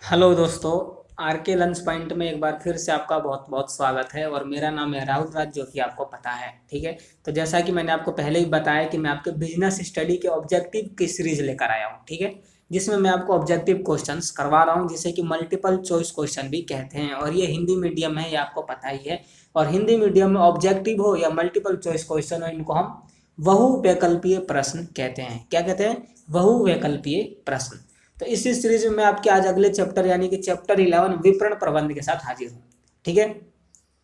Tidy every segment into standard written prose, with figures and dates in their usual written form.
Hello दोस्तों। Are के lunch point में एक बार फिर से आपका बहुत बहुत स्वागत है और मेरा नाम है राहुल राज, जो कि आपको पता है। ठीक है। तो जैसा कि मैंने आपको पहले ही बताया कि मैं आपके बिजनेस स्टडी के ऑब्जेक्टिव की सीरीज लेकर आया हूँ। ठीक है। जिसमें मैं आपको ऑब्जेक्टिव क्वेश्चंस करवा रहा हूँ, जिसे कि मल्टीपल चॉइस क्वेश्चन भी कहते हैं, और ये हिंदी मीडियम है, ये आपको पता ही है। और हिंदी मीडियम में ऑब्जेक्टिव हो या मल्टीपल चॉइस क्वेश्चन हो, इनको हम बहुविकल्पीय प्रश्न कहते हैं। क्या कहते हैं? बहुविकल्पीय प्रश्न। तो इसी सीरीज में मैं आपके आज अगले चैप्टर यानी कि चैप्टर 11 विपणन प्रबंध के साथ हाजिर हूँ। ठीक है।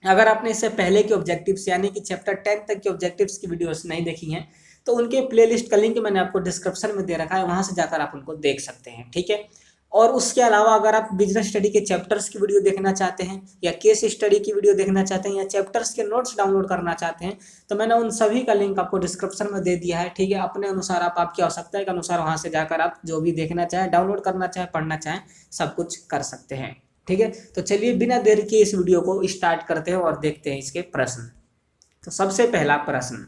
अगर आपने इससे पहले के ऑब्जेक्टिव्स यानी कि चैप्टर 10 तक के ऑब्जेक्टिव्स की वीडियोस नहीं देखी हैं, तो उनके प्लेलिस्ट का लिंक मैंने आपको डिस्क्रिप्शन में दे रखा है, वहां से जाकर आप उनको देख सकते हैं। ठीक है। और उसके अलावा अगर आप बिजनेस स्टडी के चैप्टर्स की वीडियो देखना चाहते हैं, या केस स्टडी की वीडियो देखना चाहते हैं, या चैप्टर्स के नोट्स डाउनलोड करना चाहते हैं, तो मैंने उन सभी का लिंक आपको डिस्क्रिप्शन में दे दिया है। ठीक है। अपने अनुसार आप आपकी आवश्यकता के अनुसार वहां से जाकर आप जो भी देखना चाहें, डाउनलोड करना चाहें, पढ़ना चाहें, सब कुछ कर सकते हैं। ठीक है। तो चलिए बिना देर के इस वीडियो को स्टार्ट करते हैं और देखते हैं इसके प्रश्न। तो सबसे पहला प्रश्न,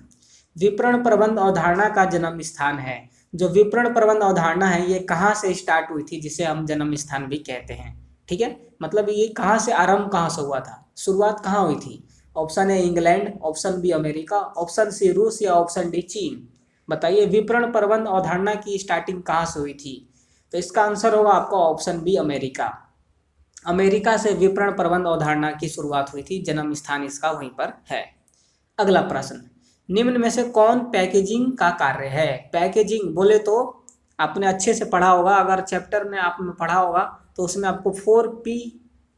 विपणन प्रबंध अवधारणा का जन्म स्थान है। जो विपणन प्रबंध अवधारणा है, ये कहाँ से स्टार्ट हुई थी, जिसे हम जन्म स्थान भी कहते हैं। ठीक है। मतलब ये कहाँ से आरंभ, कहाँ से हुआ था, शुरुआत कहाँ हुई थी? Option A England, option B America, option C रूस, या ऑप्शन डी चीन। बताइए विपणन प्रबंध अवधारणा की स्टार्टिंग कहाँ से हुई थी? तो इसका आंसर होगा आपका ऑप्शन बी अमेरिका। अमेरिका से विपणन प्रबंध अवधारणा की शुरुआत हुई थी, जन्म स्थान इसका वहीं पर है। अगला प्रश्न, निम्न में से कौन पैकेजिंग का कार्य है? पैकेजिंग बोले तो आपने अच्छे से पढ़ा होगा, अगर चैप्टर में आपने पढ़ा होगा तो उसमें आपको 4P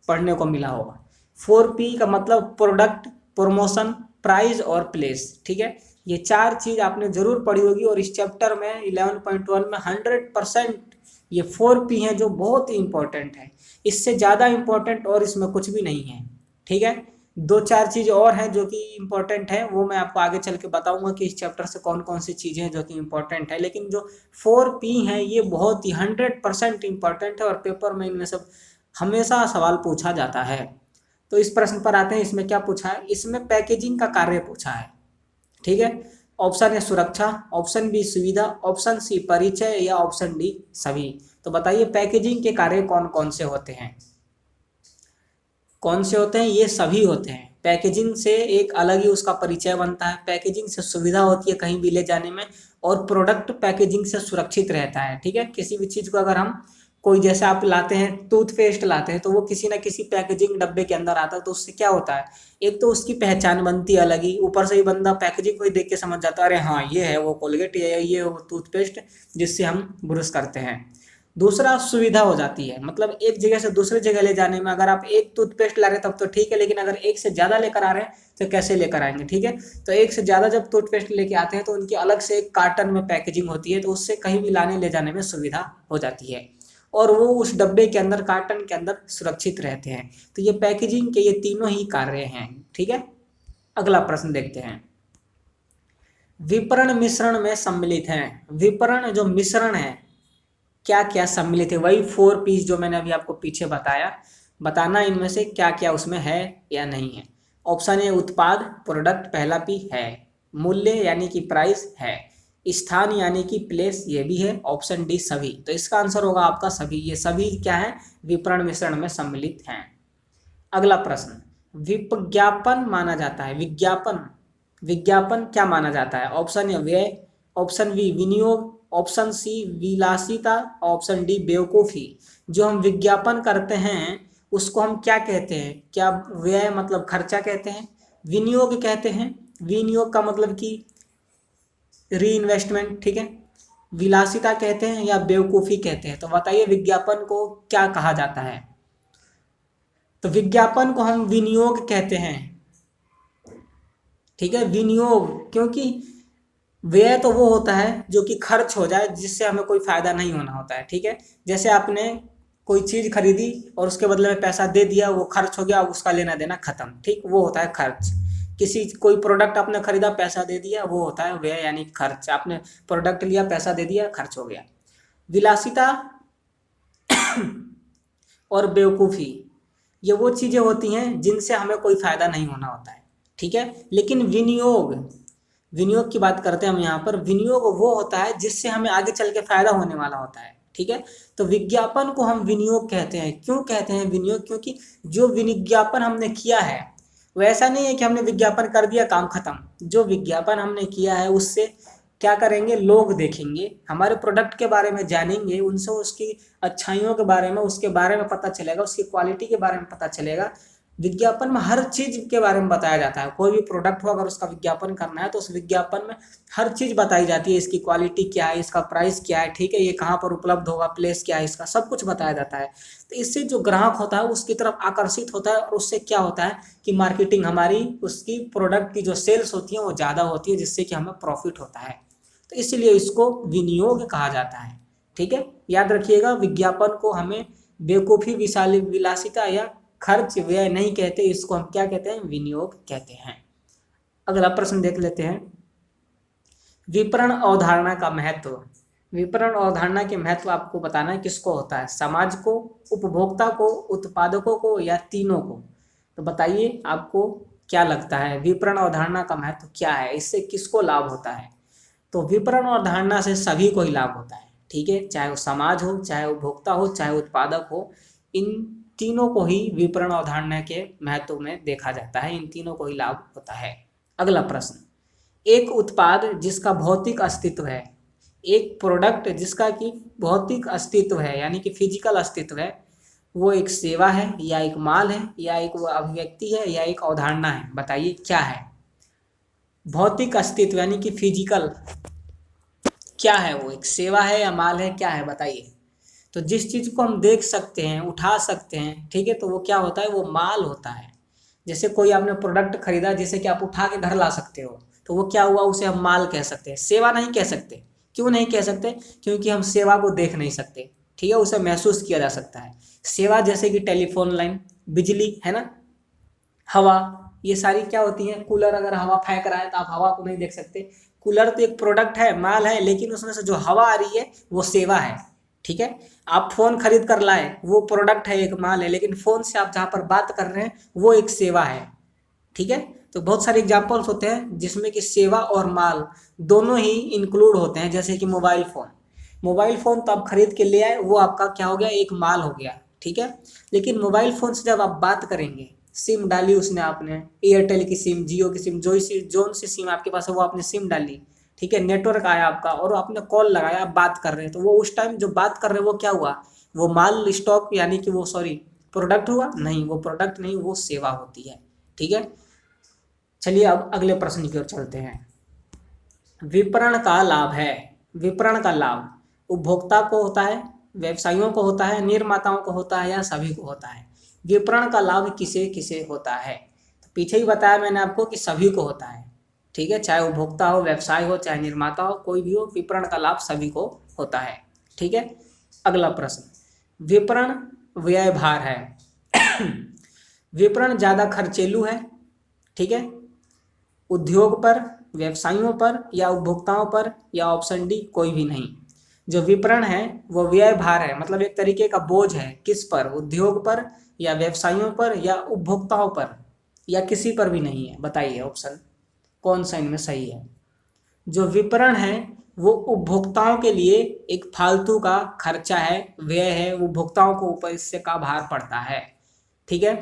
पढ़ने को मिला होगा। 4P का मतलब प्रोडक्ट, प्रमोशन, प्राइस और प्लेस। ठीक है। ये चार चीज आपने जरूर पढ़ी होगी, और इस चैप्टर में 11.1 में 100% ये 4P है, जो बहुत ही इंपॉर्टेंट है। इससे ज़्यादा इंपॉर्टेंट और इसमें कुछ भी नहीं है। ठीक है। दो चार चीज़ और हैं जो कि इम्पोर्टेंट है, वो मैं आपको आगे चल के बताऊंगा कि इस चैप्टर से कौन कौन सी चीज़ें हैं जो कि इम्पोर्टेंट है। लेकिन जो 4P है ये बहुत ही 100% इम्पोर्टेंट है, और पेपर में इनमें से हमेशा सवाल पूछा जाता है। तो इस प्रश्न पर आते हैं, इसमें क्या पूछा है? इसमें पैकेजिंग का कार्य पूछा है। ठीक है। ऑप्शन है सुरक्षा, ऑप्शन बी सुविधा, ऑप्शन सी परिचय, या ऑप्शन डी सभी। तो बताइए पैकेजिंग के कार्य कौन कौन से होते हैं? कौन से होते हैं? ये सभी होते हैं। पैकेजिंग से एक अलग ही उसका परिचय बनता है, पैकेजिंग से सुविधा होती है कहीं भी ले जाने में, और प्रोडक्ट पैकेजिंग से सुरक्षित रहता है। ठीक है। किसी भी चीज़ को अगर हम कोई, जैसे आप लाते हैं टूथपेस्ट लाते हैं, तो वो किसी ना किसी पैकेजिंग डब्बे के अंदर आता है, तो उससे क्या होता है? एक तो उसकी पहचान बनती है अलग ही, ऊपर से ही बंदा पैकेजिंग को ही देख के समझ जाता है, अरे हाँ ये है वो कोलगेट, ये वो टूथपेस्ट जिससे हम ब्रश करते हैं। दूसरा सुविधा हो जाती है, मतलब एक जगह से दूसरी जगह ले जाने में, अगर आप एक टूथपेस्ट ला रहे हैं तब तो ठीक है, लेकिन अगर एक से ज़्यादा लेकर आ रहे हैं तो कैसे लेकर आएंगे? ठीक है। तो एक से ज़्यादा जब टूथपेस्ट लेके आते हैं तो उनकी अलग से एक कार्टन में पैकेजिंग होती है, तो उससे कहीं भी लाने ले जाने में सुविधा हो जाती है, और वो उस डब्बे के अंदर, कार्टन के अंदर सुरक्षित रहते हैं। तो ये पैकेजिंग के ये तीनों ही कार्य हैं। ठीक है। अगला प्रश्न देखते हैं, विपणन मिश्रण में सम्मिलित हैं। विपणन जो मिश्रण है, क्या क्या सम्मिलित है? वही 4P's जो मैंने अभी आपको पीछे बताया, बताना इनमें से क्या क्या उसमें है या नहीं है। ऑप्शन ए उत्पाद, प्रोडक्ट पहला P है, मूल्य यानी कि प्राइस है, स्थान यानी कि प्लेस ये भी है, ऑप्शन डी सभी। तो इसका आंसर होगा आपका सभी। ये सभी क्या है? विपणन मिश्रण में सम्मिलित हैं। अगला प्रश्न, विज्ञापन माना जाता है, विज्ञापन, विज्ञापन क्या माना जाता है? ऑप्शन ए व्यय, ऑप्शन बी विनियोग, ऑप्शन सी विलासिता, ऑप्शन डी बेवकूफ़ी। जो हम विज्ञापन करते हैं उसको हम क्या कहते हैं? क्या व्यय मतलब खर्चा कहते हैं, विनियोग कहते हैं, विनियोग का मतलब कि री इन्वेस्टमेंट, ठीक है, विलासिता कहते हैं, या बेवकूफ़ी कहते हैं? तो बताइए विज्ञापन को क्या कहा जाता है? तो विज्ञापन को हम विनियोग कहते हैं। ठीक है, विनियोग, क्योंकि व्यय तो वो होता है जो कि खर्च हो जाए, जिससे हमें कोई फायदा नहीं होना होता है। ठीक है। जैसे आपने कोई चीज खरीदी और उसके बदले में पैसा दे दिया, वो खर्च हो गया, अब उसका लेना देना खत्म। ठीक, वो होता है खर्च। किसी कोई प्रोडक्ट आपने खरीदा, पैसा दे दिया, वो होता है व्यय यानी खर्च। आपने प्रोडक्ट लिया, पैसा दे दिया, खर्च हो गया। विलासिता और बेवकूफ़ी, ये वो चीज़ें होती हैं जिनसे हमें कोई फायदा नहीं होना होता है। ठीक है। लेकिन विनियोग, विनियोग की बात करते हैं हम यहाँ पर। विनियोग वो होता है जिससे हमें आगे चल के फायदा होने वाला होता है। ठीक है। तो विज्ञापन को हम विनियोग कहते हैं। क्यों कहते हैं विनियोग? क्योंकि जो विज्ञापन हमने किया है वो ऐसा नहीं है कि हमने विज्ञापन कर दिया काम खत्म। जो विज्ञापन हमने किया है उससे क्या करेंगे, लोग देखेंगे, हमारे प्रोडक्ट के बारे में जानेंगे, उनसे उसकी अच्छाइयों के बारे में, उसके बारे में पता चलेगा, उसकी क्वालिटी के बारे में पता चलेगा। विज्ञापन में हर चीज के बारे में बताया जाता है। कोई भी प्रोडक्ट हो अगर उसका विज्ञापन करना है तो उस विज्ञापन में हर चीज बताई जाती है। इसकी क्वालिटी क्या है, इसका प्राइस क्या है, ठीक है, ये कहाँ पर उपलब्ध होगा, प्लेस क्या है, इसका सब कुछ बताया जाता है। तो इससे जो ग्राहक होता है उसकी तरफ आकर्षित होता है और उससे क्या होता है कि मार्केटिंग हमारी, उसकी प्रोडक्ट की जो सेल्स होती है वो ज़्यादा होती है, जिससे कि हमें प्रॉफिट होता है। तो इसलिए इसको विनियोग कहा जाता है। ठीक है, याद रखिएगा, विज्ञापन को हमें बेवकूफ़ी, विलासिता या खर्च व्यय नहीं कहते, इसको हम क्या कहते हैं, विनियोग कहते हैं। अगला प्रश्न देख लेते हैं, विपणन अवधारणा का महत्व। विपणन अवधारणा के महत्व आपको बताना है किसको होता है, समाज को, उपभोक्ता को, उत्पादकों को या तीनों को। तो बताइए आपको क्या लगता है विपणन अवधारणा का महत्व क्या है, इससे किसको लाभ होता है? तो विपणन अवधारणा से सभी को ही लाभ होता है। ठीक है, चाहे वो समाज हो, चाहे उपभोक्ता हो, चाहे उत्पादक हो, इन तीनों को ही विपणन अवधारणा के महत्व में देखा जाता है, इन तीनों को ही लाभ होता है। अगला प्रश्न, एक उत्पाद जिसका भौतिक अस्तित्व है, एक प्रोडक्ट जिसका कि भौतिक अस्तित्व है यानी कि फिजिकल अस्तित्व है, वो एक सेवा है या एक माल है या एक वो अभिव्यक्ति है या एक अवधारणा है? बताइए क्या है भौतिक अस्तित्व यानी कि फिजिकल, क्या है वो, एक सेवा है या माल है, क्या है बताइए? तो जिस चीज़ को हम देख सकते हैं, उठा सकते हैं, ठीक है, तो वो क्या होता है, वो माल होता है। जैसे कोई आपने प्रोडक्ट खरीदा जिसे कि आप उठा के घर ला सकते हो, तो वो क्या हुआ, उसे हम माल कह सकते हैं, सेवा नहीं कह सकते। क्यों नहीं कह सकते? क्योंकि हम सेवा को देख नहीं सकते, ठीक है, उसे महसूस किया जा सकता है। सेवा जैसे कि टेलीफोन लाइन, बिजली, है ना, हवा, ये सारी क्या होती हैं। कूलर अगर हवा फेंक रहा है तो आप हवा को नहीं देख सकते। कूलर तो एक प्रोडक्ट है, माल है, लेकिन उसमें से जो हवा आ रही है वो सेवा है। ठीक है, आप फोन खरीद कर लाए, वो प्रोडक्ट है, एक माल है, लेकिन फोन से आप जहाँ पर बात कर रहे हैं वो एक सेवा है। ठीक है, तो बहुत सारे एग्जाम्पल्स होते हैं जिसमें कि सेवा और माल दोनों ही इंक्लूड होते हैं। जैसे कि मोबाइल फ़ोन, मोबाइल फ़ोन तो आप खरीद के ले आए, वो आपका क्या हो गया, एक माल हो गया। ठीक है, लेकिन मोबाइल फ़ोन से जब आप बात करेंगे, सिम डाली उसने, आपने एयरटेल की सिम, जियो की सिम, जोन सी सिम आपके पास है वो आपने सिम डाली, ठीक है, नेटवर्क आया आपका और आपने कॉल लगाया, आप बात कर रहे हैं, तो वो उस टाइम जो बात कर रहे हैं वो क्या हुआ, वो माल स्टॉक यानी कि वो सॉरी प्रोडक्ट हुआ? नहीं, वो प्रोडक्ट नहीं, वो सेवा होती है। ठीक है, चलिए अब अगले प्रश्न की ओर चलते हैं। विपणन का लाभ है, विपणन का लाभ उपभोक्ता को होता है, व्यवसायियों को होता है, निर्माताओं को होता है या सभी को होता है? विपणन का लाभ किसे किसे होता है? तो पीछे ही बताया मैंने आपको कि सभी को होता है। ठीक है, चाहे उपभोक्ता हो, व्यवसाय हो, चाहे निर्माता हो, कोई भी हो, विपणन का लाभ सभी को होता है। ठीक है, अगला प्रश्न, विपणन व्यय भार है। विपणन ज़्यादा खर्चेलू है, ठीक है, उद्योग पर, व्यवसायियों पर या उपभोक्ताओं पर, या ऑप्शन डी कोई भी नहीं। जो विपणन है वो व्यय भार है, मतलब एक तरीके का बोझ है, किस पर, उद्योग पर या व्यवसायियों पर या उपभोक्ताओं पर, या किसी पर भी नहीं है? बताइए ऑप्शन कौन सा इनमें सही है? जो विपणन है वो उपभोक्ताओं के लिए एक फालतू का खर्चा है, व्यय है, उपभोक्ताओं को ऊपर इससे का भार पड़ता है। ठीक है,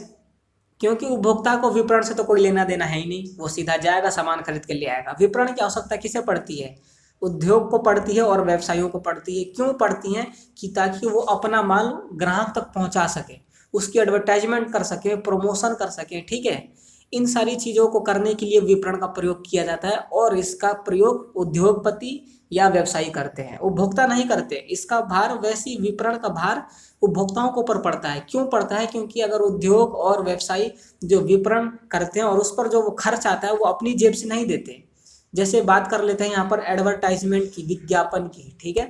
क्योंकि उपभोक्ता को विपणन से तो कोई लेना देना है ही नहीं, वो सीधा जाएगा सामान खरीद के ले आएगा। विपणन की आवश्यकता किसे पड़ती है? उद्योग को पड़ती है और व्यवसायियों को पड़ती है। क्यों पड़ती है? कि ताकि वो अपना माल ग्राहक तक पहुंचा सके, उसकी एडवर्टाइजमेंट कर सके, प्रमोशन कर सके। ठीक है, इन सारी चीज़ों को करने के लिए विपणन का प्रयोग किया जाता है और इसका प्रयोग उद्योगपति या व्यवसायी करते हैं, उपभोक्ता नहीं करते। इसका भार वैसी विपणन का भार उपभोक्ताओं को ऊपर पड़ता है। क्यों पड़ता है? क्योंकि अगर उद्योग और व्यवसायी जो विपणन करते हैं और उस पर जो वो खर्च आता है वो अपनी जेब से नहीं देते। जैसे बात कर लेते हैं यहाँ पर एडवर्टाइजमेंट की, विज्ञापन की। ठीक है,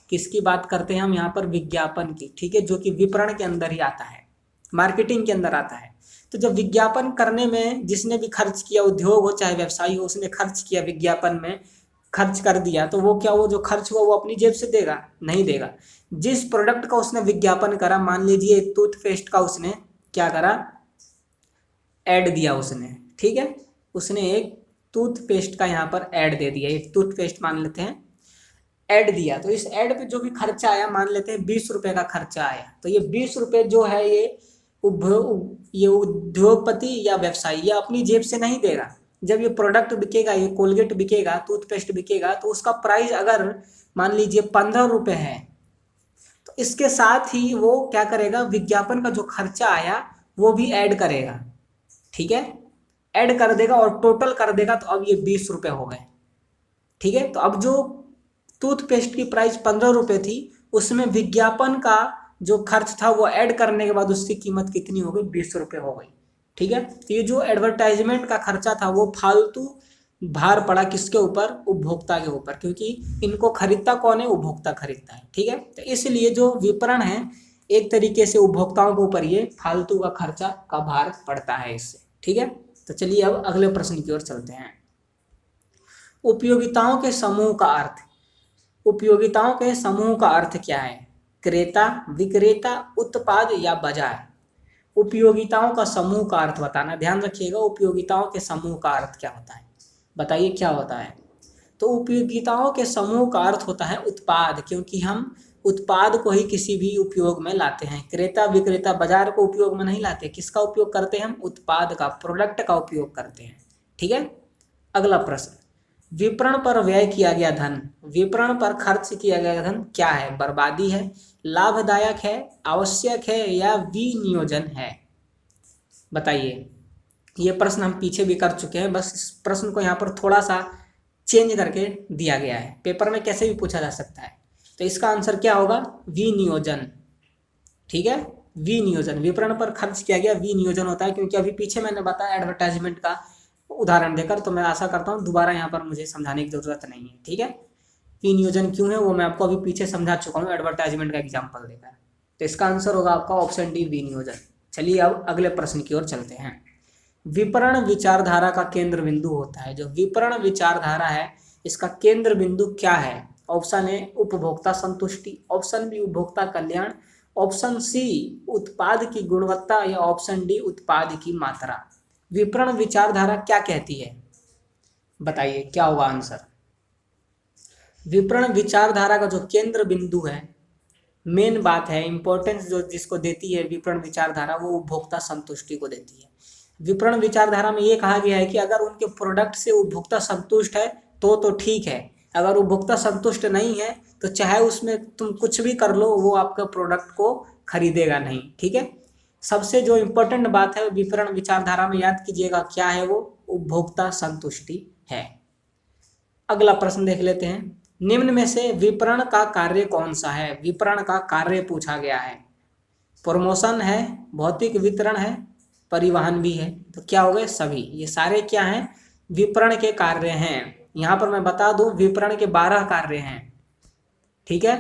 किसकी बात करते हैं हम यहाँ पर? विज्ञापन की। ठीक है, जो कि विपणन के अंदर ही आता है, मार्केटिंग के अंदर आता है। तो जब विज्ञापन करने में जिसने भी खर्च किया, उद्योग हो चाहे व्यवसायी हो, उसने खर्च किया विज्ञापन में, खर्च कर दिया, तो वो क्या, वो जो खर्च हुआ वो अपनी जेब से देगा? नहीं देगा। जिस प्रोडक्ट का उसने विज्ञापन करा, मान लीजिए टूथपेस्ट का, उसने क्या करा, ऐड दिया उसने। ठीक है, उसने एक टूथपेस्ट का यहाँ पर ऐड दे दिया, एक टूथपेस्ट मान लेते हैं, ऐड दिया, तो इस ऐड पे जो भी खर्चा आया, मान लेते हैं 20 रुपए का खर्चा आया, तो ये 20 रुपए जो है ये उद्योगपति या व्यवसायी या अपनी जेब से नहीं देगा। जब ये प्रोडक्ट बिकेगा, ये कोलगेट बिकेगा, टूथपेस्ट बिकेगा, तो उसका प्राइस अगर मान लीजिए 15 रुपए है, तो इसके साथ ही वो क्या करेगा, विज्ञापन का जो खर्चा आया वो भी ऐड करेगा। ठीक है, ऐड कर देगा और टोटल कर देगा, तो अब ये 20 रुपए हो गए। ठीक है, तो अब जो टूथपेस्ट की प्राइस 15 रुपए थी, उसमें विज्ञापन का जो खर्च था वो ऐड करने के बाद उसकी कीमत कितनी हो गई, 20 रुपए हो गई। ठीक है, तो ये जो एडवर्टाइजमेंट का खर्चा था वो फालतू भार पड़ा किसके ऊपर, उपभोक्ता के ऊपर, क्योंकि इनको खरीदता कौन है, उपभोक्ता खरीदता है। ठीक है, तो इसलिए जो विपणन है एक तरीके से उपभोक्ताओं के ऊपर ये फालतू का खर्चा का भार पड़ता है इससे। ठीक है, तो चलिए अब अगले प्रश्न की ओर चलते हैं। उपयोगिताओं के समूह का अर्थ। उपयोगिताओं के समूह का अर्थ क्या है, क्रेता, विक्रेता, उत्पाद या बाजार। उपयोगिताओं का समूह का अर्थ बताना, ध्यान रखिएगा उपयोगिताओं के समूह का अर्थ क्या होता है, बताइए क्या होता है। तो उपयोगिताओं के समूह का अर्थ होता है उत्पाद, क्योंकि हम उत्पाद को ही किसी भी उपयोग में लाते हैं। क्रेता विक्रेता बाजार को उपयोग में नहीं लाते, किसका उपयोग करते हैं हम, उत्पाद का, प्रोडक्ट का उपयोग करते हैं। ठीक है, अगला प्रश्न, विपणन पर व्यय किया गया धन। विपणन पर खर्च किया गया धन क्या है, बर्बादी है, लाभदायक है, आवश्यक है या विनियोजन है। बताइए, ये प्रश्न हम पीछे भी कर चुके हैं, बस इस प्रश्न को यहाँ पर थोड़ा सा चेंज करके दिया गया है, पेपर में कैसे भी पूछा जा सकता है। तो इसका आंसर क्या होगा, विनियोजन। ठीक है, विनियोजन, विपणन पर खर्च किया गया विनियोजन होता है, क्योंकि अभी पीछे मैंने बताया एडवर्टाइजमेंट का उदाहरण देकर, तो मैं आशा करता हूँ दोबारा यहाँ पर मुझे समझाने की जरूरत नहीं है। ठीक है, विनियोजन क्यों है वो मैं आपको अभी पीछे समझा चुका हूँ एडवर्टाइजमेंट का एग्जाम्पल देकर। तो इसका आंसर होगा आपका ऑप्शन डी, विनियोजन। चलिए अब अगले प्रश्न की ओर चलते हैं। विपणन विचारधारा का केंद्र बिंदु होता है। जो विपणन विचारधारा है इसका केंद्र बिंदु क्या है, ऑप्शन ए उपभोक्ता संतुष्टि, ऑप्शन बी उपभोक्ता कल्याण, ऑप्शन सी उत्पाद की गुणवत्ता या ऑप्शन डी उत्पाद की मात्रा। विपणन विचारधारा क्या कहती है, बताइए क्या होगा आंसर। विपणन विचारधारा का जो केंद्र बिंदु है, मेन बात है, इंपॉर्टेंस जो जिसको देती है विपणन विचारधारा, वो उपभोक्ता संतुष्टि को देती है। विपणन विचारधारा में ये कहा गया है कि अगर उनके प्रोडक्ट से उपभोक्ता संतुष्ट है तो ठीक है, अगर उपभोक्ता संतुष्ट नहीं है तो चाहे उसमें तुम कुछ भी कर लो वो आपका प्रोडक्ट को खरीदेगा नहीं। ठीक है, सबसे जो इम्पोर्टेंट बात है विपणन विचारधारा में याद कीजिएगा क्या है, वो उपभोक्ता संतुष्टि है। अगला प्रश्न देख लेते हैं, निम्न में से विपणन का कार्य कौन सा है। विपणन का कार्य पूछा गया है, प्रमोशन है, भौतिक वितरण है, परिवहन भी है, तो क्या हो गए सभी, ये सारे क्या हैं, विपणन के कार्य हैं। यहाँ पर मैं बता दूं विपणन के 12 कार्य हैं। ठीक है,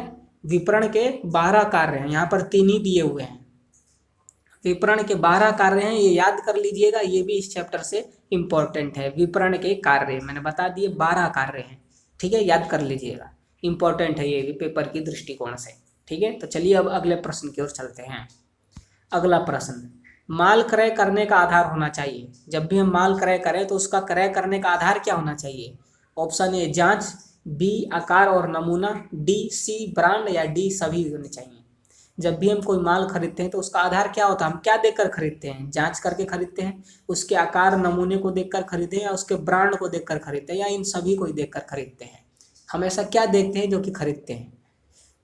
विपणन के 12 कार्य हैं, यहाँ पर 3 ही दिए हुए हैं। विपणन के 12 कार्य हैं, ये याद कर लीजिएगा, ये भी इस चैप्टर से इंपॉर्टेंट है। विपणन के कार्य मैंने बता दिए 12 कार्य हैं। ठीक है, याद कर लीजिएगा, इंपॉर्टेंट है ये भी पेपर की दृष्टिकोण से। ठीक है, तो चलिए अब अगले प्रश्न की ओर चलते हैं। अगला प्रश्न, माल क्रय करने का आधार होना चाहिए। जब भी हम माल क्रय करें तो उसका क्रय करने का आधार क्या होना चाहिए, ऑप्शन ए जांच, बी आकार और नमूना, डी सी ब्रांड या डी सभी होने चाहिए। जब भी हम कोई माल खरीदते हैं तो उसका आधार क्या होता है, हम क्या देखकर खरीदते हैं, जांच करके खरीदते हैं, उसके आकार नमूने को देखकर खरीदते हैं या उसके ब्रांड को देखकर खरीदते हैं या इन सभी को देखकर खरीदते हैं। हम ऐसा क्या देखते हैं जो कि खरीदते हैं,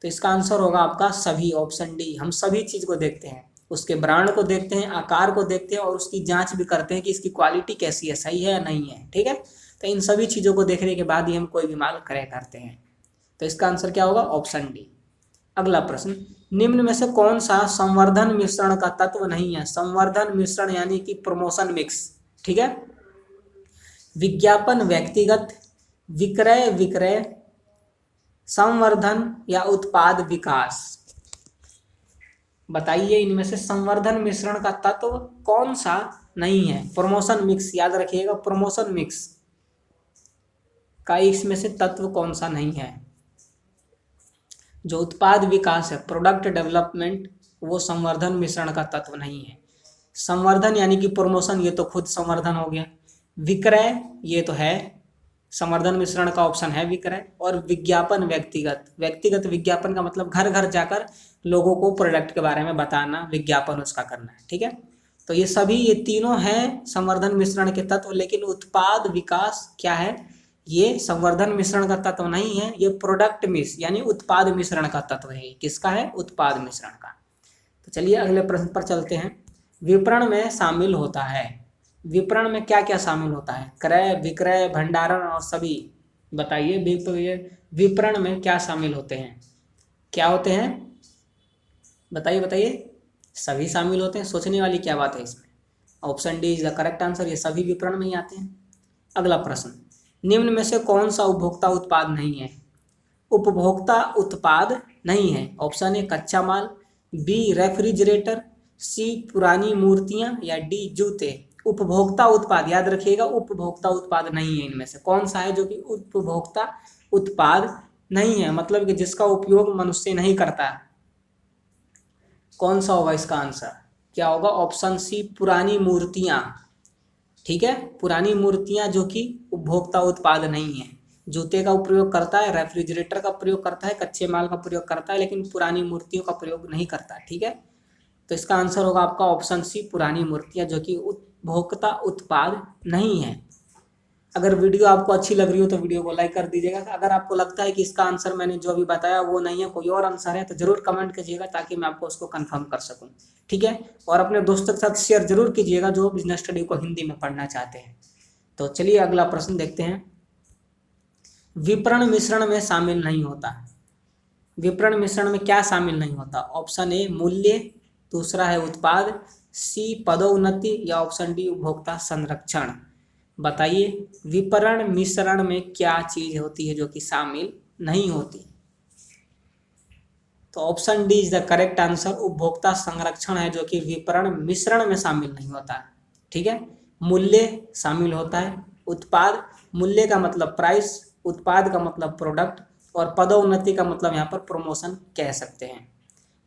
तो इसका आंसर होगा आपका सभी, ऑप्शन डी। हम सभी चीज़ को देखते हैं, उसके ब्रांड को देखते हैं, आकार को देखते हैं और उसकी जांच भी करते हैं कि इसकी क्वालिटी कैसी है, सही है या नहीं है। ठीक है, तो इन सभी चीज़ों को देखने के बाद ही हम कोई भी माल क्रय करते हैं, तो इसका आंसर क्या होगा, ऑप्शन डी। अगला प्रश्न, निम्न में से कौन सा संवर्धन मिश्रण का तत्व नहीं है। संवर्धन मिश्रण यानी कि प्रमोशन मिक्स। ठीक है, विज्ञापन व्यक्तिगत, विक्रय विक्रय, संवर्धन या उत्पाद विकास। बताइए इनमें से संवर्धन मिश्रण का तत्व कौन सा नहीं है, प्रमोशन मिक्स, याद रखिएगा प्रमोशन मिक्स का इसमें से तत्व कौन सा नहीं है। जो उत्पाद विकास है, प्रोडक्ट डेवलपमेंट, वो संवर्धन मिश्रण का तत्व नहीं है। संवर्धन यानी कि प्रमोशन, ये तो खुद संवर्धन हो गया। विक्रय ये तो है, संवर्धन मिश्रण का ऑप्शन है विक्रय। और विज्ञापन व्यक्तिगत, व्यक्तिगत विज्ञापन का मतलब घर घर जाकर लोगों को प्रोडक्ट के बारे में बताना, विज्ञापन उसका करना है, ठीक है। तो ये सभी, ये तीनों हैं संवर्धन मिश्रण के तत्व। लेकिन उत्पाद विकास क्या है, ये संवर्धन मिश्रण का तत्व नहीं है, ये प्रोडक्ट मिश्र यानी उत्पाद मिश्रण का तत्व है। किसका है, उत्पाद मिश्रण का। तो चलिए अगले प्रश्न पर चलते हैं। विपणन में शामिल होता है, विपणन में क्या क्या शामिल होता है, क्रय विक्रय भंडारण और सभी। बताइए विपणन में क्या शामिल होते हैं, क्या होते हैं, बताइए बताइए। सभी शामिल होते हैं, सोचने वाली क्या बात है इसमें। Option D is the correct answer, ये सभी विपणन में ही आते हैं। अगला प्रश्न, निम्न में से कौन सा उपभोक्ता उत्पाद नहीं है, उपभोक्ता उत्पाद नहीं है। ऑप्शन ए कच्चा माल, बी रेफ्रिजरेटर, सी पुरानी मूर्तियां या डी जूते। उपभोक्ता उत्पाद, याद रखिएगा उपभोक्ता उत्पाद नहीं है। इनमें से कौन सा है जो कि उपभोक्ता उत्पाद नहीं है, मतलब कि जिसका उपयोग मनुष्य नहीं करता। कौन सा होगा इसका आंसर, क्या होगा, ऑप्शन सी पुरानी मूर्तियां, ठीक है। पुरानी मूर्तियां जो कि उपभोक्ता उत्पाद नहीं है। जूते का प्रयोग करता है, रेफ्रिजरेटर का प्रयोग करता है, कच्चे माल का प्रयोग करता है, लेकिन पुरानी मूर्तियों का प्रयोग नहीं करता, ठीक है। तो इसका आंसर होगा आपका ऑप्शन सी पुरानी मूर्तियां, जो कि उपभोक्ता उत्पाद नहीं है। अगर वीडियो आपको अच्छी लग रही हो तो वीडियो को लाइक कर दीजिएगा। अगर आपको लगता है कि इसका आंसर मैंने जो अभी बताया वो नहीं है, कोई और आंसर है, तो जरूर कमेंट कीजिएगा ताकि मैं आपको उसको कंफर्म कर सकूं, ठीक है। और अपने दोस्तों के साथ शेयर जरूर कीजिएगा जो बिजनेस स्टडी को हिंदी में पढ़ना चाहते हैं। तो चलिए अगला प्रश्न देखते हैं। विपणन मिश्रण में शामिल नहीं होता, विपणन मिश्रण में क्या शामिल नहीं होता। ऑप्शन ए मूल्य, दूसरा है उत्पाद, सी पदोन्नति या ऑप्शन डी उपभोक्ता संरक्षण। बताइए विपणन मिश्रण में क्या चीज होती है जो कि शामिल नहीं होती। तो option D is the correct answer, उपभोक्ता संरक्षण है जो कि विपणन मिश्रण में शामिल नहीं होता, ठीक है। मूल्य शामिल होता है, उत्पाद, मूल्य का मतलब प्राइस, उत्पाद का मतलब प्रोडक्ट, और पदोन्नति का मतलब यहाँ पर प्रमोशन कह सकते हैं।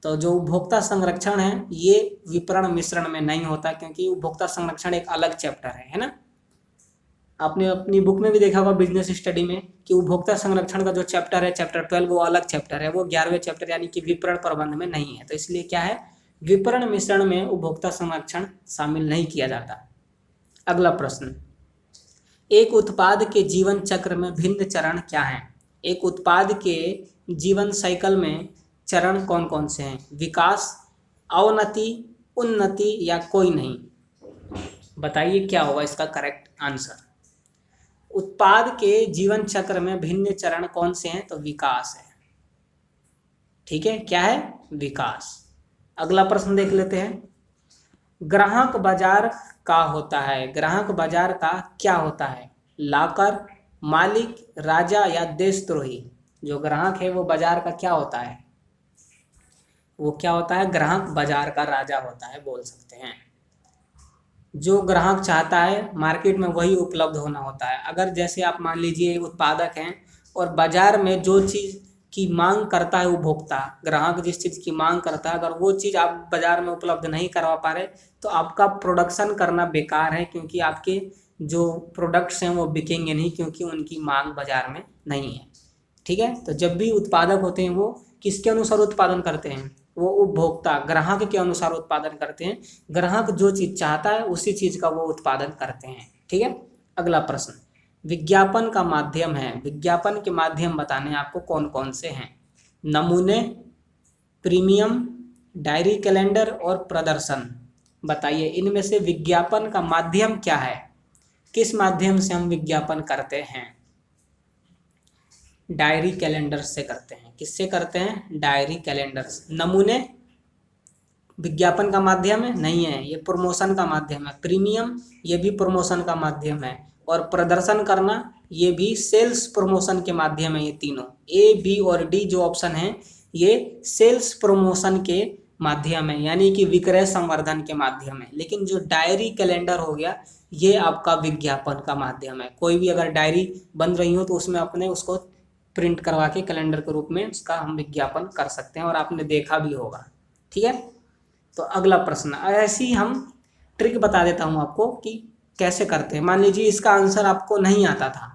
तो जो उपभोक्ता संरक्षण है ये विपणन मिश्रण में नहीं होता, क्योंकि उपभोक्ता संरक्षण एक अलग चैप्टर है ना। आपने अपनी बुक में भी देखा होगा बिजनेस स्टडी में कि उपभोक्ता संरक्षण का जो चैप्टर है, चैप्टर 12, वो अलग चैप्टर है, वो 11वें चैप्टर यानी कि विपणन प्रबंध में नहीं है। तो इसलिए क्या है, विपणन मिश्रण में उपभोक्ता संरक्षण शामिल नहीं किया जाता। अगला प्रश्न, एक उत्पाद के जीवन चक्र में भिन्न चरण क्या हैं। एक उत्पाद के जीवन साइकिल में चरण कौन कौन से हैं, विकास, अवनति, उन्नति या कोई नहीं। बताइए क्या होगा इसका करेक्ट आंसर। उत्पाद के जीवन चक्र में भिन्न चरण कौन से हैं, तो विकास है, ठीक है। क्या है, विकास। अगला प्रश्न देख लेते हैं। ग्राहक बाजार का होता है, ग्राहक बाजार का क्या होता है, लाकर, मालिक, राजा या देशद्रोही। जो ग्राहक है वो बाजार का क्या होता है, वो क्या होता है, ग्राहक बाजार का राजा होता है, बोल सकते हैं। जो ग्राहक चाहता है मार्केट में वही उपलब्ध होना होता है। अगर जैसे आप मान लीजिए उत्पादक हैं और बाजार में जो चीज़ की मांग करता है उपभोक्ता, ग्राहक जिस चीज़ की मांग करता है, अगर वो चीज़ आप बाजार में उपलब्ध नहीं करवा पा रहे तो आपका प्रोडक्शन करना बेकार है, क्योंकि आपके जो प्रोडक्ट्स हैं वो बिकेंगे नहीं, क्योंकि उनकी मांग बाजार में नहीं है, ठीक है। तो जब भी उत्पादक होते हैं वो किसके अनुसार उत्पादन करते हैं, वो उपभोक्ता ग्राहक के अनुसार उत्पादन करते हैं। ग्राहक जो चीज़ चाहता है उसी चीज़ का वो उत्पादन करते हैं, ठीक है। अगला प्रश्न, विज्ञापन का माध्यम है, विज्ञापन के माध्यम बताने आपको कौन कौन से हैं। नमूने, प्रीमियम, डायरी कैलेंडर और प्रदर्शन। बताइए इनमें से विज्ञापन का माध्यम क्या है, किस माध्यम से हम विज्ञापन करते हैं। डायरी कैलेंडर से करते हैं, किससे करते हैं, डायरी कैलेंडर से। नमूने विज्ञापन का माध्यम है, नहीं है, ये प्रमोशन का माध्यम है। प्रीमियम ये भी प्रमोशन का माध्यम है, और प्रदर्शन करना ये भी सेल्स प्रमोशन के माध्यम है। ये तीनों ए, बी और डी जो ऑप्शन है ये सेल्स प्रमोशन के माध्यम है, यानी कि विक्रय संवर्धन के माध्यम है। लेकिन जो डायरी कैलेंडर हो गया ये आपका विज्ञापन का माध्यम है। कोई भी अगर डायरी बन रही हो तो उसमें अपने उसको प्रिंट करवा के कैलेंडर के रूप में उसका हम विज्ञापन कर सकते हैं, और आपने देखा भी होगा, ठीक है। तो अगला प्रश्न, ऐसी हम ट्रिक बता देता हूँ आपको कि कैसे करते हैं। मान लीजिए इसका आंसर आपको नहीं आता था,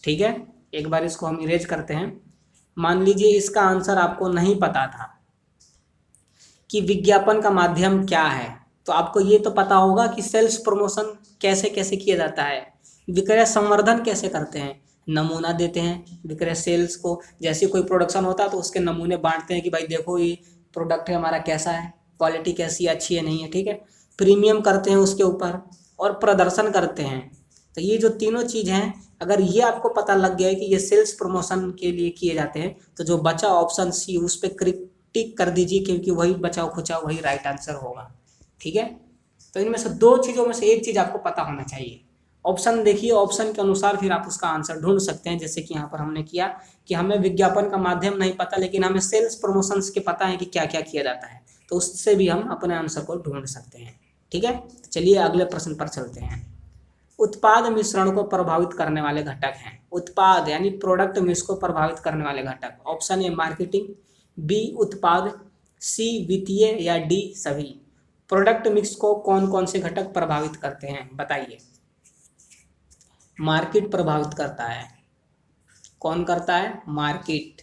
ठीक है, एक बार इसको हम इरेज करते हैं। मान लीजिए इसका आंसर आपको नहीं पता था कि विज्ञापन का माध्यम क्या है, तो आपको ये तो पता होगा कि सेल्स प्रमोशन कैसे कैसे किया जाता है, विक्रय संवर्धन कैसे करते हैं, नमूना देते हैं विक्रय सेल्स को, जैसे कोई प्रोडक्शन होता है तो उसके नमूने बांटते हैं कि भाई देखो ये प्रोडक्ट है हमारा कैसा है, क्वालिटी कैसी है, अच्छी है नहीं है, ठीक है। प्रीमियम करते हैं उसके ऊपर और प्रदर्शन करते हैं। तो ये जो तीनों चीज़ हैं, अगर ये आपको पता लग गया है कि ये सेल्स प्रमोशन के लिए किए जाते हैं, तो जो बचा ऑप्शन सी उस पर टिक कर दीजिए, क्योंकि वही बचाव खुचाव वही राइट आंसर होगा, ठीक है। तो इनमें से दो चीज़ों में से एक चीज़ आपको पता होना चाहिए। ऑप्शन देखिए, ऑप्शन के अनुसार फिर आप उसका आंसर ढूंढ सकते हैं, जैसे कि यहाँ पर हमने किया कि हमें विज्ञापन का माध्यम नहीं पता लेकिन हमें सेल्स प्रमोशंस के पता है कि क्या क्या किया जाता है, तो उससे भी हम अपने आंसर को ढूंढ सकते हैं, ठीक है। तो चलिए अगले प्रश्न पर चलते हैं। उत्पाद मिश्रण को प्रभावित करने वाले घटक हैं। उत्पाद यानी प्रोडक्ट मिक्स को प्रभावित करने वाले घटक, ऑप्शन ए मार्केटिंग, बी उत्पाद, सी वित्तीय या डी सभी। प्रोडक्ट मिक्स को कौन कौन से घटक प्रभावित करते हैं बताइए। मार्केट प्रभावित करता है। कौन करता है? मार्केट।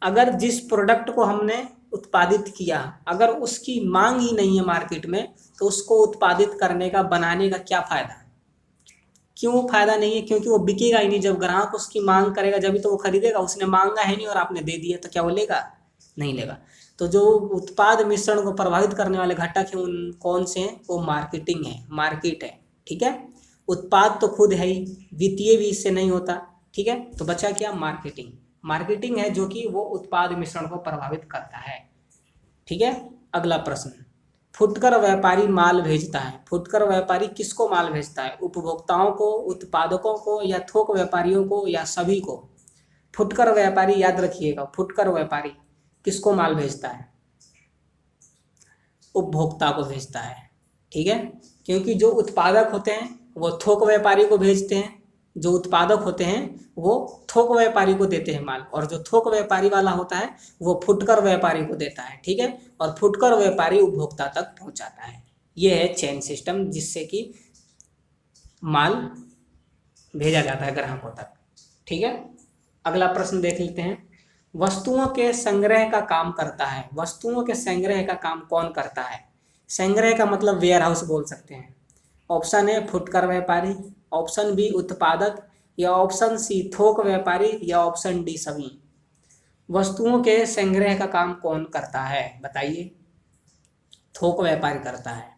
अगर जिस प्रोडक्ट को हमने उत्पादित किया अगर उसकी मांग ही नहीं है मार्केट में, तो उसको उत्पादित करने का, बनाने का क्या फायदा? क्यों फायदा नहीं है? क्योंकि वो बिकेगा ही नहीं। जब ग्राहक उसकी मांग करेगा जब तो वो खरीदेगा, उसने मांगा है नहीं और आपने दे दिया, तो क्या वो लेगा? नहीं लेगा। तो जो उत्पाद मिश्रण को प्रभावित करने वाले घटक हैं उन कौन से हैं? वो मार्केटिंग है, मार्केट है, ठीक है। उत्पाद तो खुद है ही, वित्तीय भी इससे नहीं होता, ठीक है। तो बचा क्या? मार्केटिंग। मार्केटिंग है जो कि वो उत्पाद मिश्रण को प्रभावित करता है, ठीक है। अगला प्रश्न, फुटकर व्यापारी माल भेजता है। फुटकर व्यापारी किसको माल भेजता है? उपभोक्ताओं को, उत्पादकों को, या थोक व्यापारियों को, या सभी को? फुटकर व्यापारी, याद रखिएगा, फुटकर व्यापारी किसको माल भेजता है? उपभोक्ता को भेजता है, ठीक है। क्योंकि जो उत्पादक होते हैं वो थोक व्यापारी को भेजते हैं, जो उत्पादक होते हैं वो थोक व्यापारी को देते हैं माल, और जो थोक व्यापारी वाला होता है वो फुटकर व्यापारी को देता है, ठीक है। और फुटकर व्यापारी उपभोक्ता तक पहुंचाता है। ये है चेन सिस्टम जिससे कि माल भेजा जाता है ग्राहकों तक, ठीक है। अगला प्रश्न देख लेते हैं। वस्तुओं के संग्रह का काम करता है। वस्तुओं के संग्रह का काम कौन करता है? संग्रह का मतलब वेयर हाउस बोल सकते हैं। ऑप्शन ए फुटकर व्यापारी, ऑप्शन बी उत्पादक, या ऑप्शन सी थोक व्यापारी, या ऑप्शन डी सभी। वस्तुओं के संग्रह का काम कौन करता है बताइए। थोक व्यापारी करता है।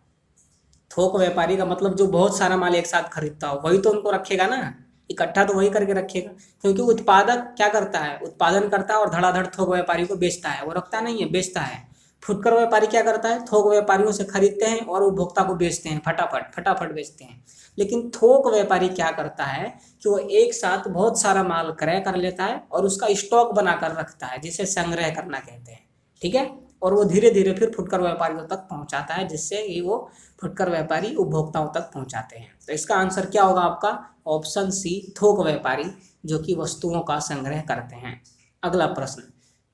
थोक व्यापारी का मतलब जो बहुत सारा माल एक साथ खरीदता हो वही तो उनको रखेगा ना, इकट्ठा तो वही करके रखेगा। क्योंकि उत्पादक क्या करता है? उत्पादन करता है और धड़ाधड़ थोक व्यापारी को बेचता है, वो रखता नहीं है, बेचता है। फुटकर व्यापारी क्या करता है? थोक व्यापारियों से खरीदते हैं और उपभोक्ता को बेचते हैं, फटाफट फटाफट बेचते हैं। लेकिन थोक व्यापारी क्या करता है कि वो एक साथ बहुत सारा माल क्रय कर लेता है और उसका स्टॉक बनाकर रखता है, जिसे संग्रह करना कहते हैं, ठीक है। और वो धीरे धीरे फिर फुटकर व्यापारियों तक पहुंचाता है, जिससे कि वो फुटकर व्यापारी उपभोक्ताओं तक पहुंचाते हैं। तो इसका आंसर क्या होगा आपका? ऑप्शन सी थोक व्यापारी, जो कि वस्तुओं का संग्रह करते हैं। अगला प्रश्न,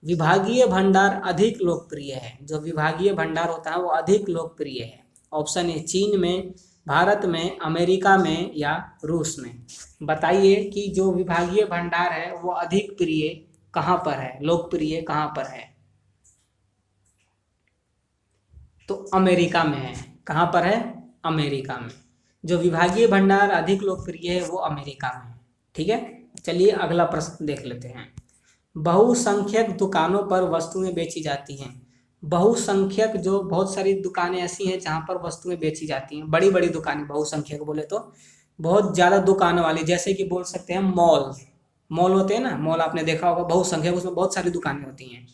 विभागीय भंडार अधिक लोकप्रिय है। जो विभागीय भंडार होता है वो अधिक लोकप्रिय है। ऑप्शन ए चीन में, भारत में, अमेरिका में, या रूस में। बताइए कि जो विभागीय भंडार है वो अधिक प्रिय कहाँ पर है, लोकप्रिय कहाँ पर है? तो अमेरिका में है। कहाँ पर है? अमेरिका में। जो विभागीय भंडार अधिक लोकप्रिय है वो अमेरिका में है, ठीक है। चलिए अगला प्रश्न देख लेते हैं। बहुसंख्यक दुकानों पर वस्तुएं बेची जाती हैं। बहुसंख्यक, जो बहुत सारी दुकानें ऐसी हैं जहाँ पर वस्तुएं बेची जाती हैं, बड़ी बड़ी दुकानें। बहुसंख्यक बोले तो बहुत ज़्यादा दुकानों वाली, जैसे कि बोल सकते हैं मॉल। मॉल होते हैं ना, मॉल आपने देखा होगा, बहुसंख्यक, उसमें बहुत सारी दुकानें होती हैं।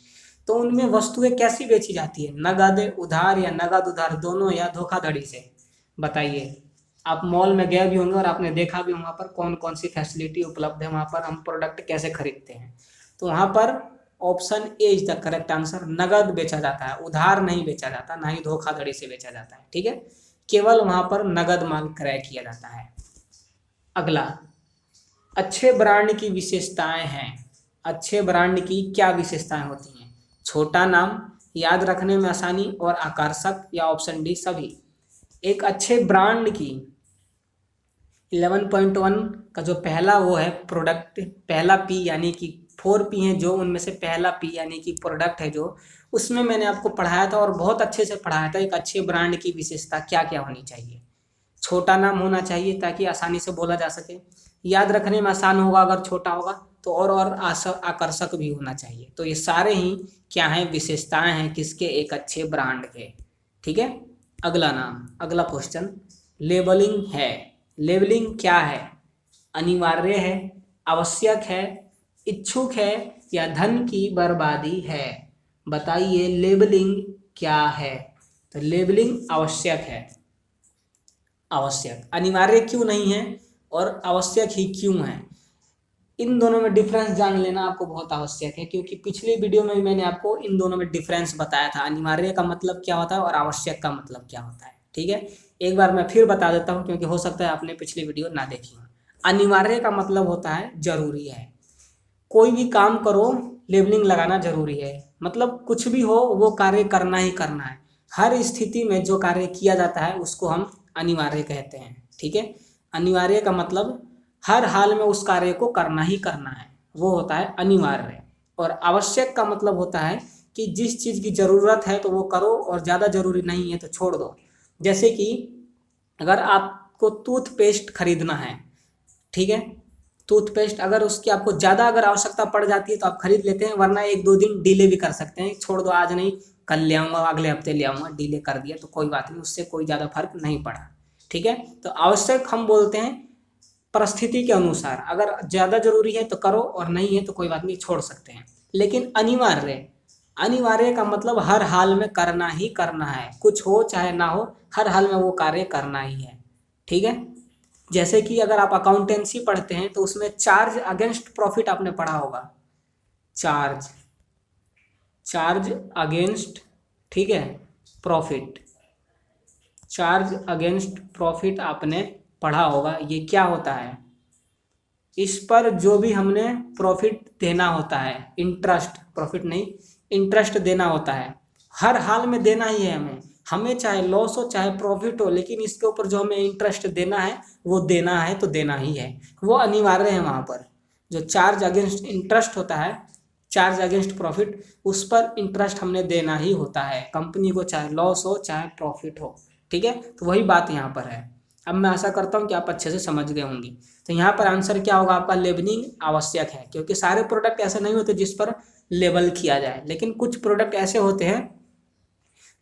तो उनमें वस्तुएं कैसी बेची जाती है? नगद उधार, या नगद उधार दोनों, या धोखाधड़ी से? बताइए। आप मॉल में गए भी होंगे और आपने देखा भी वहाँ पर कौन कौन सी फैसिलिटी उपलब्ध है, वहाँ पर हम प्रोडक्ट कैसे खरीदते हैं। तो वहाँ पर option A is the correct answer. नगद बेचा जाता है, उधार नहीं बेचा जाता, ना ही धोखाधड़ी से बेचा जाता है, ठीक है। केवल वहाँ पर नगद माल क्रय किया जाता है। अगला, अच्छे ब्रांड की विशेषताएं हैं। अच्छे ब्रांड की क्या विशेषताएं होती हैं? छोटा नाम, याद रखने में आसानी और आकर्षक, या ऑप्शन डी सभी। एक अच्छे ब्रांड की 11.1 का जो पहला वो है प्रोडक्ट, पहला पी यानी कि 4 P हैं जो, उनमें से पहला पी यानी कि प्रोडक्ट है जो, उसमें मैंने आपको पढ़ाया था और बहुत अच्छे से पढ़ाया था एक अच्छे ब्रांड की विशेषता क्या क्या होनी चाहिए। छोटा नाम होना चाहिए ताकि आसानी से बोला जा सके, याद रखने में आसान होगा अगर छोटा होगा तो, और आकर्षक भी होना चाहिए। तो ये सारे ही क्या हैं, विशेषताएं हैं किसके, एक अच्छे ब्रांड के। ठीक है, अगला नाम, अगला क्वेश्चन लेबलिंग है। लेबलिंग क्या है, अनिवार्य है, आवश्यक है, इच्छुक है या धन की बर्बादी है। बताइए लेबलिंग क्या है। तो लेबलिंग आवश्यक है, आवश्यक, अनिवार्य क्यों नहीं है और आवश्यक ही क्यों है, इन दोनों में डिफरेंस जान लेना आपको बहुत आवश्यक है, क्योंकि पिछले वीडियो में मैंने आपको इन दोनों में डिफरेंस बताया था, अनिवार्य का मतलब क्या होता है और आवश्यक का मतलब क्या होता है। ठीक है, एक बार मैं फिर बता देता हूँ क्योंकि हो सकता है आपने पिछली वीडियो ना देखी हो। अनिवार्य का मतलब होता है जरूरी है, कोई भी काम करो लेबलिंग लगाना जरूरी है, मतलब कुछ भी हो वो कार्य करना ही करना है, हर स्थिति में जो कार्य किया जाता है उसको हम अनिवार्य कहते हैं। ठीक है, अनिवार्य का मतलब हर हाल में उस कार्य को करना ही करना है, वो होता है अनिवार्य। और आवश्यक का मतलब होता है कि जिस चीज़ की ज़रूरत है तो वो करो और ज़्यादा ज़रूरी नहीं है तो छोड़ दो। जैसे कि अगर आपको टूथपेस्ट खरीदना है, ठीक है, टूथपेस्ट अगर उसकी आपको ज़्यादा अगर आवश्यकता पड़ जाती है तो आप खरीद लेते हैं, वरना 1-2 दिन डिले भी कर सकते हैं, छोड़ दो आज नहीं कल ले आऊँगा, अगले हफ्ते ले आऊँगा, डिले कर दिया तो कोई बात नहीं, उससे कोई ज़्यादा फर्क नहीं पड़ा। ठीक है, तो आवश्यक हम बोलते हैं परिस्थिति के अनुसार, अगर ज़्यादा जरूरी है तो करो और नहीं है तो कोई बात नहीं, छोड़ सकते हैं। लेकिन अनिवार्य, अनिवार्य का मतलब हर हाल में करना ही करना है, कुछ हो चाहे ना हो हर हाल में वो कार्य करना ही है। ठीक है, जैसे कि अगर आप अकाउंटेंसी पढ़ते हैं तो उसमें चार्ज अगेंस्ट प्रॉफिट आपने पढ़ा होगा, चार्ज, चार्ज अगेंस्ट, ठीक है, प्रॉफिट, चार्ज अगेंस्ट प्रॉफिट आपने पढ़ा होगा। ये क्या होता है, इस पर जो भी हमने प्रॉफिट देना होता है, इंटरेस्ट, प्रॉफिट नहीं, इंटरेस्ट देना होता है, हर हाल में देना ही है हमें, हमें चाहे लॉस हो चाहे प्रॉफिट हो, लेकिन इसके ऊपर जो हमें इंटरेस्ट देना है वो देना है तो देना ही है, वो अनिवार्य है। वहाँ पर जो चार्ज अगेंस्ट इंटरेस्ट होता है, चार्ज अगेंस्ट प्रॉफिट, उस पर इंटरेस्ट हमने देना ही होता है कंपनी को, चाहे लॉस हो चाहे प्रॉफिट हो। ठीक है, तो वही बात यहाँ पर है। अब मैं आशा करता हूँ कि आप अच्छे से समझ गए होंगे। तो यहाँ पर आंसर क्या होगा आपका, लेबलिंग आवश्यक है, क्योंकि सारे प्रोडक्ट ऐसे नहीं होते जिस पर लेबल किया जाए, लेकिन कुछ प्रोडक्ट ऐसे होते हैं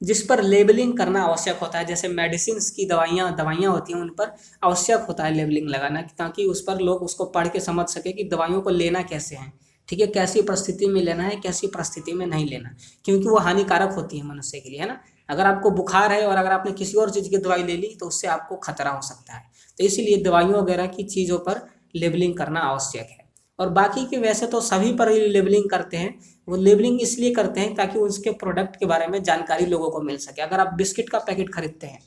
जिस पर लेबलिंग करना आवश्यक होता है। जैसे मेडिसिन की दवाइयाँ होती हैं, उन पर आवश्यक होता है लेबलिंग लगाना, ताकि उस पर लोग उसको पढ़ के समझ सके कि दवाइयों को लेना कैसे है। ठीक है, कैसी परिस्थिति में लेना है, कैसी परिस्थिति में नहीं लेना, क्योंकि वो हानिकारक होती है मनुष्य के लिए, है ना। अगर आपको बुखार है और अगर आपने किसी और चीज़ की दवाई ले ली तो उससे आपको खतरा हो सकता है, तो इसीलिए दवाइयों वगैरह की चीज़ों पर लेबलिंग करना आवश्यक है। और बाकी के वैसे तो सभी पर ही लेबलिंग करते हैं, वो लेबलिंग इसलिए करते हैं ताकि उसके प्रोडक्ट के बारे में जानकारी लोगों को मिल सके। अगर आप बिस्किट का पैकेट खरीदते हैं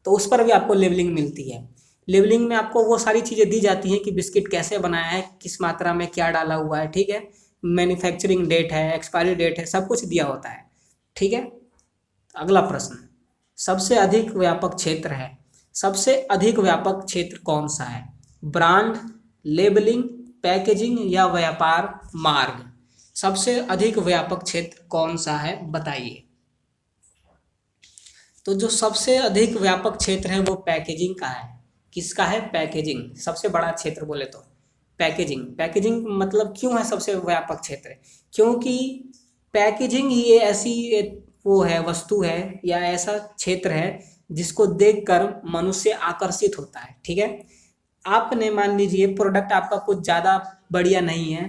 तो उस पर भी आपको लेबलिंग मिलती है, लेबलिंग में आपको वो सारी चीज़ें दी जाती हैं कि बिस्किट कैसे बनाया है, किस मात्रा में क्या डाला हुआ है, ठीक है, मैन्युफैक्चरिंग डेट है, एक्सपायरी डेट है, सब कुछ दिया होता है। ठीक है, अगला प्रश्न, सबसे अधिक व्यापक क्षेत्र है, सबसे अधिक व्यापक क्षेत्र कौन सा है, ब्रांड, लेबलिंग, पैकेजिंग या व्यापार मार्ग। सबसे अधिक व्यापक क्षेत्र कौन सा है बताइए। तो जो सबसे अधिक व्यापक क्षेत्र है वो पैकेजिंग का है। किसका है, पैकेजिंग, सबसे बड़ा क्षेत्र बोले तो पैकेजिंग। पैकेजिंग मतलब क्यों है सबसे व्यापक क्षेत्र, क्योंकि पैकेजिंग ही ये ऐसी वो है, वस्तु है या ऐसा क्षेत्र है जिसको देखकर मनुष्य आकर्षित होता है। ठीक है, आपने मान लीजिए प्रोडक्ट आपका कुछ ज़्यादा बढ़िया नहीं है,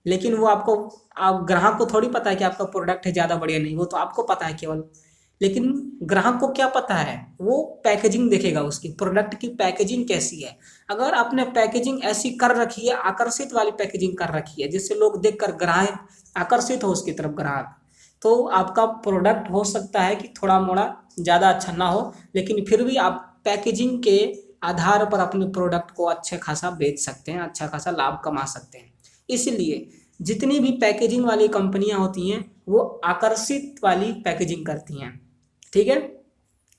लेकिन वो आपको, आप ग्राहक को थोड़ी पता है कि आपका प्रोडक्ट है ज़्यादा बढ़िया नहीं, वो तो आपको पता है केवल, लेकिन ग्राहक को क्या पता है, वो पैकेजिंग देखेगा, उसकी प्रोडक्ट की पैकेजिंग कैसी है। अगर आपने पैकेजिंग ऐसी कर रखी है, आकर्षित वाली पैकेजिंग कर रखी है जिससे लोग देखकर ग्राहक आकर्षित हो उसकी तरफ ग्राहक, तो आपका प्रोडक्ट हो सकता है कि थोड़ा मोड़ा ज़्यादा अच्छा ना हो, लेकिन फिर भी आप पैकेजिंग के आधार पर अपने प्रोडक्ट को अच्छे खासा बेच सकते हैं, अच्छा खासा लाभ कमा सकते हैं। इसलिए जितनी भी पैकेजिंग वाली कंपनियां होती हैं वो आकर्षित वाली पैकेजिंग करती हैं। ठीक है,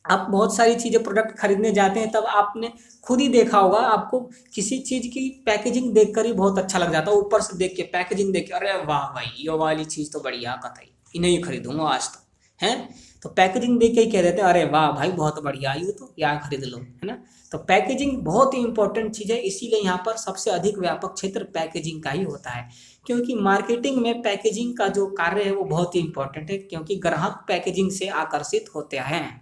आप बहुत सारी चीज़ें प्रोडक्ट खरीदने जाते हैं, तब आपने खुद ही देखा होगा, आपको किसी चीज़ की पैकेजिंग देखकर ही बहुत अच्छा लग जाता है। ऊपर से देख के, पैकेजिंग देख के, अरे वाह भाई ये वाली चीज़ तो बढ़िया कतई, इन्हें ही खरीदूंगा आज तो, हैं। तो पैकेजिंग देख के ही कह देते हैं अरे वाह भाई बहुत बढ़िया, यूँ तो यार खरीद लो, है ना। तो पैकेजिंग बहुत ही इंपॉर्टेंट चीज़ है, इसीलिए यहाँ पर सबसे अधिक व्यापक क्षेत्र पैकेजिंग का ही होता है। क्योंकि मार्केटिंग में पैकेजिंग का जो कार्य है वो बहुत ही इंपॉर्टेंट है, क्योंकि ग्राहक पैकेजिंग से आकर्षित होते हैं।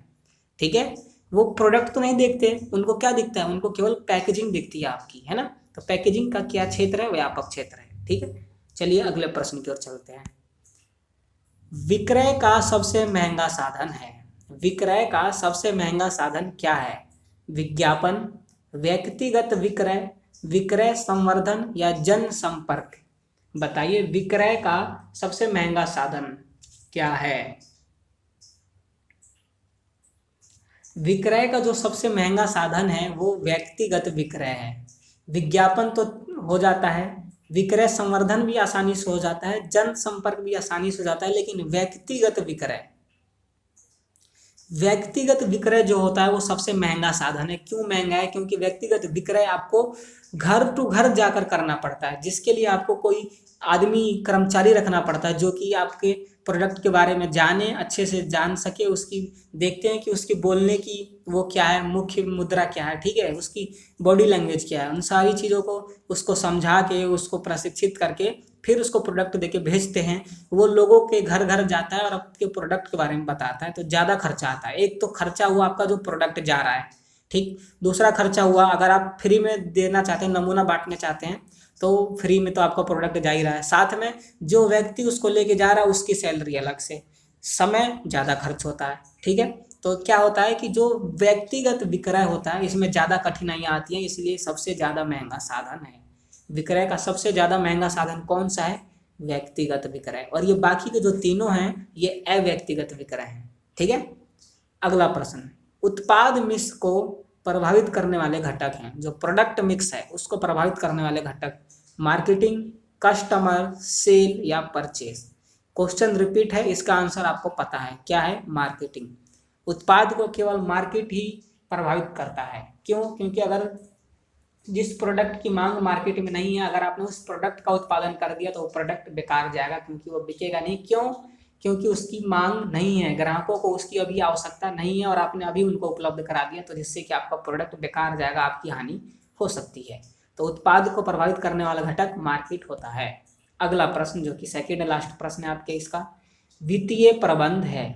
ठीक है, वो प्रोडक्ट तो नहीं देखते, उनको क्या दिखता है, उनको केवल पैकेजिंग दिखती है आपकी, है ना। तो पैकेजिंग का क्या क्षेत्र है, व्यापक क्षेत्र है। ठीक है, चलिए अगले प्रश्न की ओर चलते हैं। विक्रय का सबसे महंगा साधन है, विक्रय का सबसे महंगा साधन क्या है? विज्ञापन, व्यक्तिगत विक्रय, विक्रय संवर्धन या जन संपर्क? बताइए विक्रय का सबसे महंगा साधन क्या है? विक्रय का जो सबसे महंगा साधन है वो व्यक्तिगत विक्रय है। विज्ञापन तो हो जाता है, विक्रय संवर्धन भी आसानी से हो जाता है, जन संपर्क भी आसानी से हो जाता है, लेकिन व्यक्तिगत विक्रय, व्यक्तिगत विक्रय जो होता है वो सबसे महंगा साधन है। क्यों महंगा है? क्योंकि व्यक्तिगत विक्रय आपको घर टू घर जाकर करना पड़ता है, जिसके लिए आपको कोई आदमी कर्मचारी रखना पड़ता है जो कि आपके प्रोडक्ट के बारे में जाने, अच्छे से जान सके, उसकी देखते हैं कि उसकी बोलने की वो क्या है, मुख्य मुद्रा क्या है, ठीक है, उसकी बॉडी लैंग्वेज क्या है, उन सारी चीज़ों को उसको समझा के, उसको प्रशिक्षित करके फिर उसको प्रोडक्ट देके भेजते हैं। वो लोगों के घर घर जाता है और आपके प्रोडक्ट के बारे में बताता है, तो ज़्यादा खर्चा आता है। एक तो खर्चा हुआ आपका जो प्रोडक्ट जा रहा है, ठीक। दूसरा खर्चा हुआ अगर आप फ्री में देना चाहते हैं, नमूना बांटने चाहते हैं, तो फ्री में तो आपका प्रोडक्ट जा ही रहा है, साथ में जो व्यक्ति उसको लेके जा रहा है उसकी सैलरी अलग से, समय ज़्यादा खर्च होता है। ठीक है, तो क्या होता है कि जो व्यक्तिगत विक्रय होता है इसमें ज़्यादा कठिनाइयाँ आती हैं, इसलिए सबसे ज़्यादा महंगा साधन है। विक्रय का सबसे ज़्यादा महंगा साधन कौन सा है? व्यक्तिगत विक्रय। और ये बाकी के जो तीनों हैं ये अव्यक्तिगत विक्रय हैं। ठीक है, अगला प्रश्न, उत्पाद मिक्स को प्रभावित करने वाले घटक हैं, जो प्रोडक्ट मिक्स है उसको प्रभावित करने वाले घटक, मार्केटिंग, कस्टमर, सेल या परचेज? क्वेश्चन रिपीट है, इसका आंसर आपको पता है क्या है? मार्केटिंग। उत्पाद को केवल मार्केट ही प्रभावित करता है। क्यों? क्योंकि अगर जिस प्रोडक्ट की मांग मार्केट में नहीं है, अगर आपने उस प्रोडक्ट का उत्पादन कर दिया तो वो प्रोडक्ट बेकार जाएगा, क्योंकि वो बिकेगा नहीं। क्यों? क्योंकि उसकी मांग नहीं है, ग्राहकों को उसकी अभी आवश्यकता नहीं है और आपने अभी उनको उपलब्ध करा दिया, तो जिससे कि आपका प्रोडक्ट बेकार जाएगा, आपकी हानि हो सकती है। तो उत्पाद को प्रभावित करने वाला घटक मार्केट होता है। अगला प्रश्न जो कि सेकेंड लास्ट प्रश्न है आपके, इसका वित्तीय प्रबंध है।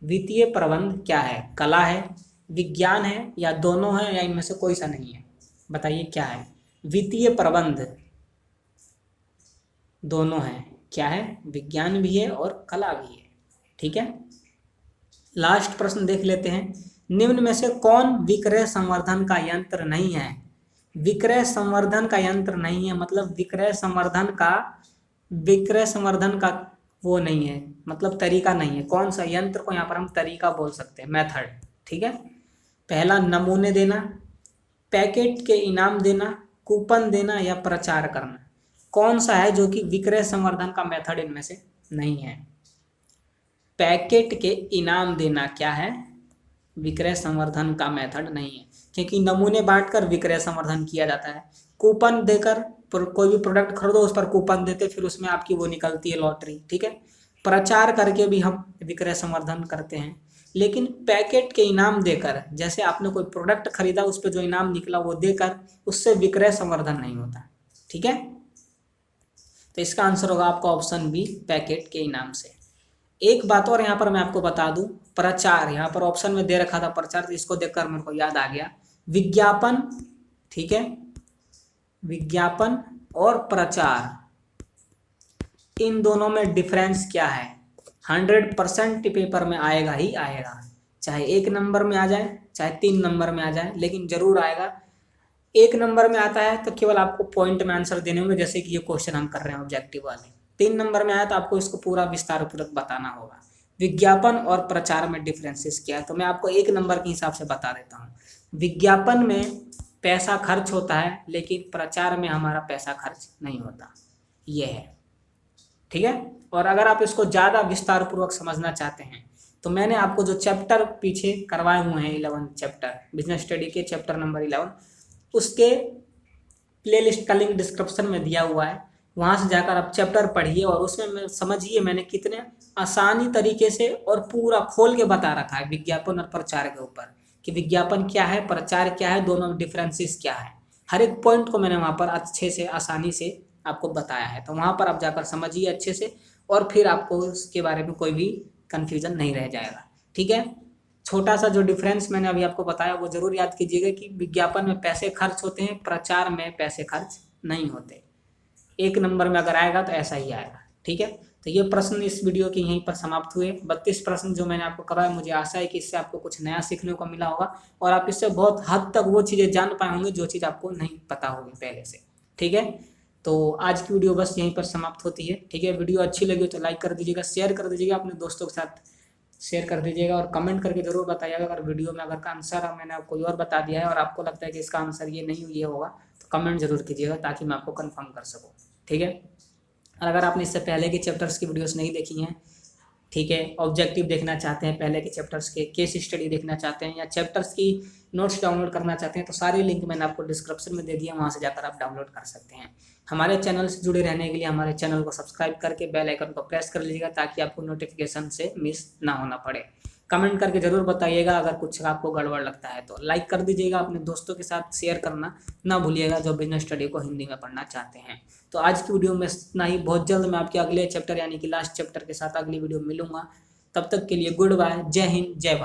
वित्तीय प्रबंध क्या है? कला है, विज्ञान है या दोनों है या इनमें से कोई सा नहीं है? बताइए क्या है? वित्तीय प्रबंध दोनों है। क्या है? विज्ञान भी है और कला भी है। ठीक है, लास्ट प्रश्न देख लेते हैं। निम्न में से कौन विक्रय संवर्धन का यंत्र नहीं है? विक्रय संवर्धन का यंत्र नहीं है मतलब विक्रय संवर्धन का वो नहीं है, मतलब तरीका नहीं है। कौन सा यंत्र को यहाँ पर हम तरीका बोल सकते हैं, मेथड। ठीक है, पहला नमूने देना, पैकेट के इनाम देना, कूपन देना या प्रचार करना? कौन सा है जो कि विक्रय संवर्धन का मेथड इनमें से नहीं है? पैकेट के इनाम देना क्या है? विक्रय संवर्धन का मेथड नहीं है, क्योंकि नमूने बांटकर विक्रय संवर्धन किया जाता है। कूपन देकर कोई भी प्रोडक्ट खरीदो उस पर कूपन देते, फिर उसमें आपकी वो निकलती है लॉटरी। ठीक है, प्रचार करके भी हम विक्रय संवर्धन करते हैं। लेकिन पैकेट के इनाम देकर, जैसे आपने कोई प्रोडक्ट खरीदा उस पर जो इनाम निकला वो देकर, उससे विक्रय संवर्धन नहीं होता। ठीक है, तो इसका आंसर होगा आपका ऑप्शन बी, पैकेट के इनाम से। एक बात और यहाँ पर मैं आपको बता दूं, प्रचार यहाँ पर ऑप्शन में दे रखा था प्रचार, तो इसको देखकर मेरे को याद आ गया, विज्ञापन। ठीक है, विज्ञापन और प्रचार, इन दोनों में डिफरेंस क्या है? 100% पेपर में आएगा ही आएगा, चाहे 1 नंबर में आ जाए चाहे 3 नंबर में आ जाए, लेकिन जरूर आएगा। 1 नंबर में आता है तो केवल आपको पॉइंट में आंसर देने होंगे, जैसे कि ये क्वेश्चन हम कर रहे हैं ऑब्जेक्टिव वाले। 3 नंबर में आया तो आपको इसको पूरा विस्तार पूर्वक बताना होगा। विज्ञापन और प्रचार में डिफरेंसेस क्या है, तो मैं आपको 1 नंबर के हिसाब से बता देता हूँ। विज्ञापन में पैसा खर्च होता है, लेकिन प्रचार में हमारा पैसा खर्च नहीं होता, ये है। ठीक है, और अगर आप इसको ज़्यादा विस्तार पूर्वक समझना चाहते हैं तो मैंने आपको जो चैप्टर पीछे करवाए हुए हैं 11 चैप्टर बिजनेस स्टडी के चैप्टर नंबर 11, उसके प्लेलिस्ट का लिंक डिस्क्रिप्शन में दिया हुआ है, वहाँ से जाकर आप चैप्टर पढ़िए और उसमें समझिए मैंने कितने आसानी तरीके से और पूरा खोल के बता रखा है विज्ञापन और प्रचार के ऊपर कि विज्ञापन क्या है, प्रचार क्या है, दोनों में डिफरेंसेस क्या है। हर एक पॉइंट को मैंने वहाँ पर अच्छे से आसानी से आपको बताया है, तो वहाँ पर आप जाकर समझिए अच्छे से और फिर आपको उसके बारे में कोई भी कन्फ्यूज़न नहीं रह जाएगा। ठीक है, छोटा सा जो डिफरेंस मैंने अभी आपको बताया वो ज़रूर याद कीजिएगा कि विज्ञापन में पैसे खर्च होते हैं, प्रचार में पैसे खर्च नहीं होते। एक नंबर में अगर आएगा तो ऐसा ही आएगा। ठीक है, तो ये प्रश्न इस वीडियो के यहीं पर समाप्त हुए। 32 प्रश्न जो मैंने आपको कराया, मुझे आशा है कि इससे आपको कुछ नया सीखने को मिला होगा और आप इससे बहुत हद तक वो चीज़ें जान पाए होंगे जो चीज़ आपको नहीं पता होगी पहले से। ठीक है, तो आज की वीडियो बस यहीं पर समाप्त होती है। ठीक है, वीडियो अच्छी लगी हो तो लाइक कर दीजिएगा, शेयर कर दीजिएगा, अपने दोस्तों के साथ शेयर कर दीजिएगा और कमेंट करके ज़रूर बताइएगा अगर वीडियो में अगर का आंसर मैंने आपको कोई और बता दिया है और आपको लगता है कि इसका आंसर ये नहीं ये होगा तो कमेंट जरूर कीजिएगा ताकि मैं आपको कंफर्म कर सकूँ। ठीक है, और अगर आपने इससे पहले के चैप्टर्स की वीडियोस नहीं देखी हैं, ठीक है, ऑब्जेक्टिव देखना चाहते हैं, पहले के चैप्टर्स के केस स्टडी देखना चाहते हैं या चैप्टर्स की नोट्स डाउनलोड करना चाहते हैं तो सारे लिंक मैंने आपको डिस्क्रिप्शन में दे दिया, वहाँ से जाकर आप डाउनलोड कर सकते हैं। हमारे चैनल से जुड़े रहने के लिए हमारे चैनल को सब्सक्राइब करके बेल आइकन को प्रेस कर लीजिएगा ताकि आपको नोटिफिकेशन से मिस ना होना पड़े। कमेंट करके ज़रूर बताइएगा अगर कुछ आपको गड़बड़ लगता है तो लाइक कर दीजिएगा, अपने दोस्तों के साथ शेयर करना ना भूलिएगा जो बिजनेस स्टडी को हिंदी में पढ़ना चाहते हैं। तो आज की वीडियो में इतना ही, बहुत जल्द मैं आपके अगले चैप्टर यानी कि लास्ट चैप्टर के साथ अगली वीडियो मिलूंगा। तब तक के लिए गुड बाय, जय हिंद, जय भारत।